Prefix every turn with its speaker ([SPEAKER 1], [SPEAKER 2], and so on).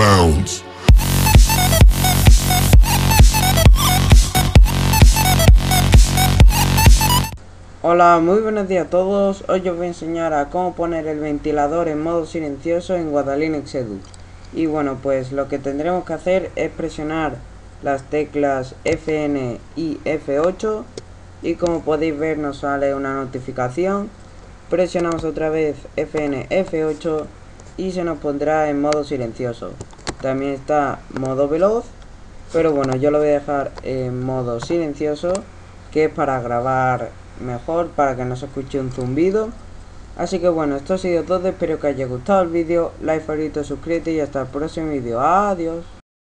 [SPEAKER 1] bounds.
[SPEAKER 2] Hola, muy buenos días a todos. Hoy os voy a enseñar a cómo poner el ventilador en modo silencioso en Guadalinux Edu. Y bueno, pues lo que tendremos que hacer es presionar las teclas Fn y F8 y como podéis ver nos sale una notificación. Presionamos otra vez Fn, F8 y se nos pondrá en modo silencioso. También está modo veloz, pero bueno, yo lo voy a dejar en modo silencioso, que es para grabar mejor, para que no se escuche un zumbido. Así que bueno, esto ha sido todo, espero que os haya gustado el vídeo, like, favorito, suscríbete y hasta el próximo vídeo. Adiós.